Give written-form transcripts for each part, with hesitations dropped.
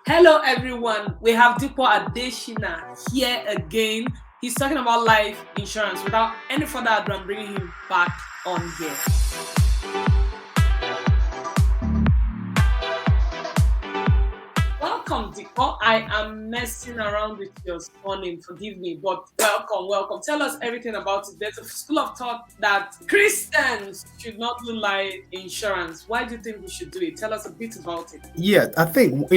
Hello, everyone. We have Adejoh here again. He's talking about life insurance. Without any further ado, I'm bringing him back on here. Welcome, Diko. I am messing around with your surname. Forgive me, but welcome. Tell us everything about it. There's a school of thought that Christians should not do life insurance. Why do you think we should do it? Tell us a bit about it. Yeah, I think,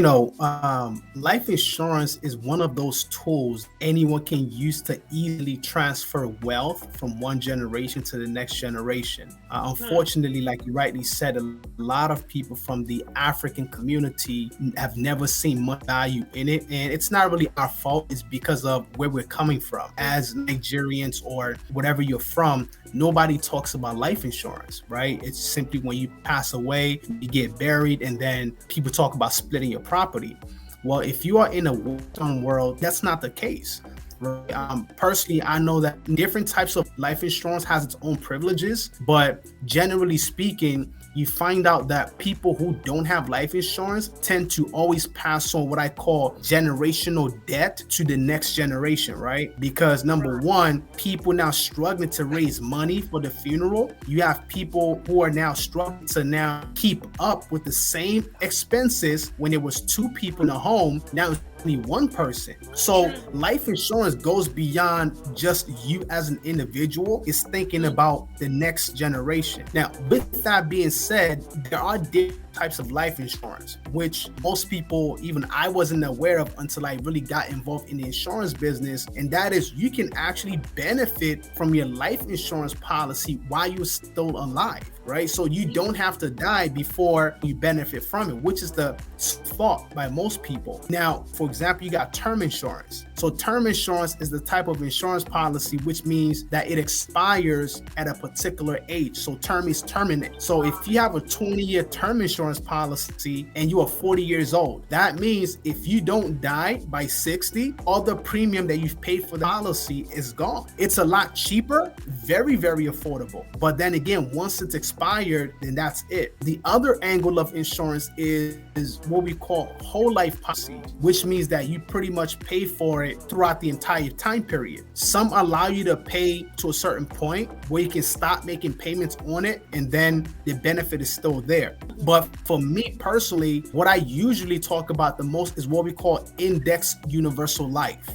life insurance is one of those tools anyone can use to easily transfer wealth from one generation to the next generation. Unfortunately, like you rightly said, a lot of people from the African community have never seen much value in it. And it's not really our fault. It's because of where we're coming from. As Nigerians or whatever you're from, nobody talks about life insurance, right? It's simply when you pass away, you get buried, and then people talk about splitting your property. Well, if you are in a Western world, that's not the case. Personally, I know that different types of life insurance has its own privileges, but generally speaking, you find out that people who don't have life insurance tend to always pass on what I call generational debt to the next generation, right? Because number one, people now struggling to raise money for the funeral. You have people who are now struggling to now keep up with the same expenses when there was two people in a home. Now it's only one person. So life insurance goes beyond just you as an individual. It's thinking about the next generation. Now, with that being said, there are different types of life insurance, which most people, even I wasn't aware of until I really got involved in the insurance business. And that is, you can actually benefit from your life insurance policy while you're still alive, right? So you don't have to die before you benefit from it, which is the thought by most people. Now, for example, you got term insurance. So term insurance is the type of insurance policy which means that it expires at a particular age. So term is terminate. So if you have a 20-year term insurance policy and you are 40 years old, that means if you don't die by 60, all the premium that you've paid for the policy is gone. It's a lot cheaper, very, very affordable. But then again, once it's expired, then that's it. The other angle of insurance is what we call whole life policy, which means that you pretty much pay for it throughout the entire time period. Some allow you to pay to a certain point where you can stop making payments on it and then the benefit is still there. But for me personally, what I usually talk about the most is what we call index universal life,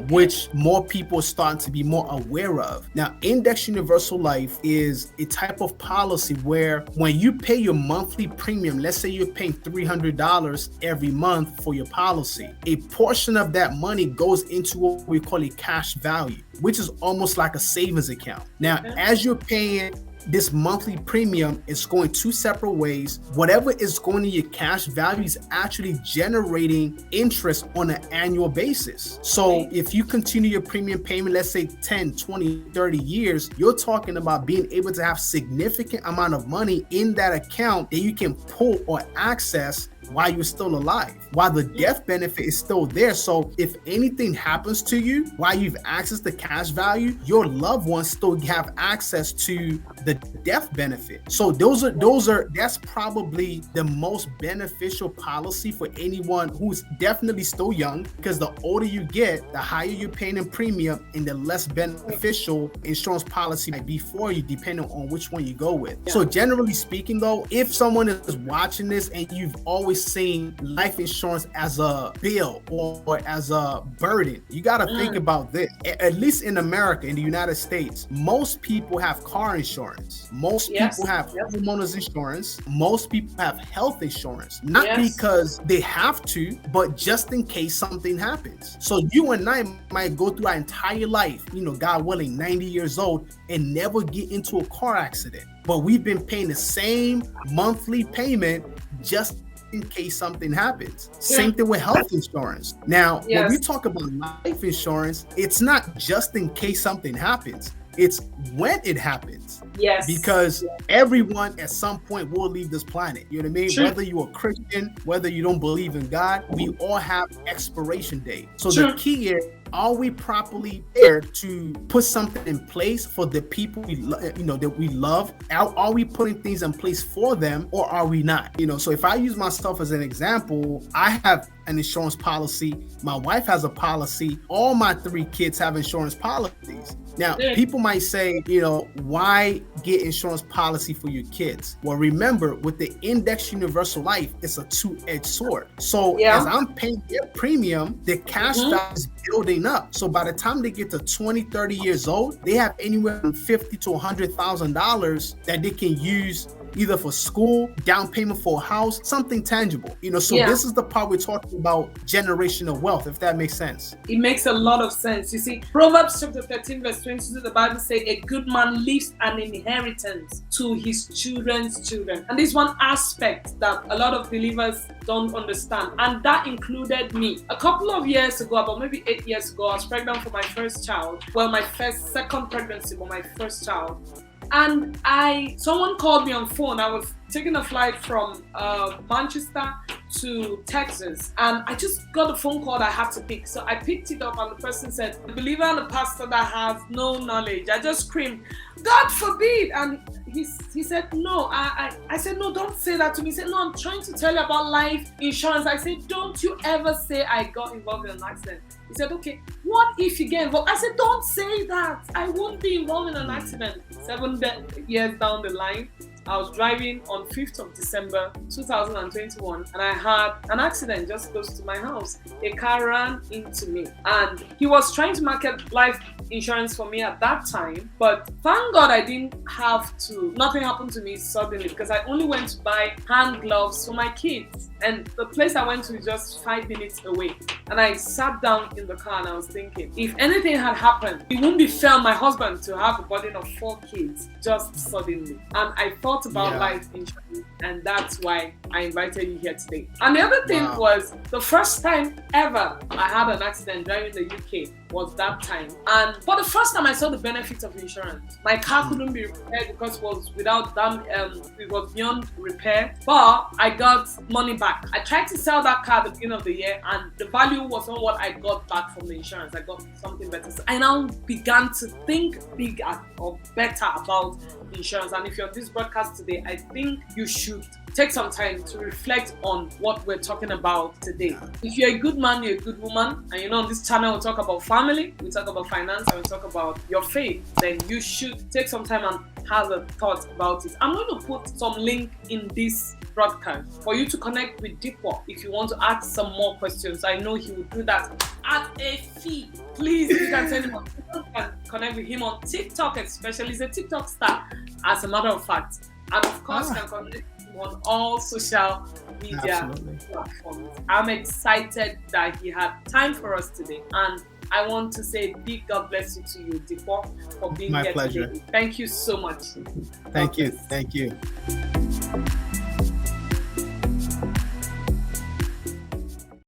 which more people are starting to be more aware of. Now, index universal life is a type of policy where when you pay your monthly premium, let's say you're paying $300 every month for your policy, a portion of that money goes into what we call a cash value, which is almost like a savings account. Now, as you're paying this monthly premium, is going two separate ways. Whatever is going to your cash value is actually generating interest on an annual basis. So if you continue your premium payment, let's say 10, 20, 30 years, you're talking about being able to have significant amount of money in that account that you can pull or access while you're still alive, while the death benefit is still there. So if anything happens to you while you've accessed the cash value, your loved ones still have access to the death benefit. So that's probably the most beneficial policy for anyone who's definitely still young, because the older you get, the higher you're paying in premium and the less beneficial insurance policy might be for you, depending on which one you go with. So generally speaking though, if someone is watching this and you've always seen life insurance as a bill or as a burden, you got to think about this. At least in America, in the United States, most people have car insurance. Most people have homeowners insurance. Most people have health insurance, not because they have to, but just in case something happens. So you and I might go through our entire life, God willing, 90 years old and never get into a car accident. But we've been paying the same monthly payment just in case something happens. Same thing with health insurance. Now, when we talk about life insurance, it's not just in case something happens. It's when it happens. Yes. Because everyone at some point will leave this planet. You know what I mean? Whether you're a Christian, whether you don't believe in God, we all have expiration date. So the key are we properly there to put something in place for the people that we love? Are we putting things in place for them, or are we not? So if I use myself as an example, I have an insurance policy. My wife has a policy. All my 3 kids have insurance policies. Now, people might say, why get insurance policy for your kids? Well, remember, with the Index Universal Life, it's a 2-edged sword. So as I'm paying their premium, the cash value is building up. So by the time they get to 20, 30 years old, they have anywhere from $50,000 to $100,000 that they can use either for school, down payment for a house, something tangible. So this is the part we're talking about, generational wealth, if that makes sense. It makes a lot of sense. You see, Proverbs chapter 13 verse 22, the Bible says, a good man leaves an inheritance to his children's children. And this is one aspect that a lot of believers don't understand. And that included me. A couple of years ago, about maybe 8 years ago, I was pregnant for my first child. Well, my second pregnancy, but my first child. And someone called me on phone. I was taking a flight from Manchester to Texas, and I just got a phone call that I had to pick. So I picked it up, and the person said, the believer and the pastor that has no knowledge. I just screamed, God forbid. And he said, no. I said, no, don't say that to me. He said, no, I'm trying to tell you about life insurance. I said, don't you ever say I got involved in an accident. He said, okay, what if you get involved? I said, don't say that. I won't be involved in an accident. 7 years down the line, I was driving on 5th of December 2021, and I had an accident just close to my house. A car ran into me, and he was trying to market life insurance for me at that time, but thank God I didn't have to. Nothing happened to me suddenly, because I only went to buy hand gloves for my kids, and the place I went to is just 5 minutes away. And I sat down in the car and I was thinking, if anything had happened, it wouldn't be fair on my husband to have a burden of 4 kids just suddenly. And I thought about life insurance, and that's why I invited you here today. And the other thing was, the first time ever I had an accident driving the UK was that time. And for the first time I saw the benefits of insurance. My car couldn't be repaired because it was it was beyond repair, but I got money back. I tried to sell that car at the beginning of the year, and the value was not what I got back from the insurance. I got something better. So I now began to think bigger or better about insurance. And if you're on this broadcast today, I think you should take some time to reflect on what we're talking about today. If you're a good man, you're a good woman, and on this channel we talk about family, we talk about finance, and we talk about your faith, then you should take some time and have a thought about it. I'm going to put some link in this broadcast for you to connect with Adejoh if you want to ask some more questions. I know he will do that at a fee. Please, you can send him on TikTok, you can connect with him on TikTok, especially. He's a TikTok star, as a matter of fact. And of course, you can connect with him on all social media platforms. I'm excited that he had time for us today. And I want to say big God bless you to you, Adejoh, for being here today. Thank you so much. Thank you.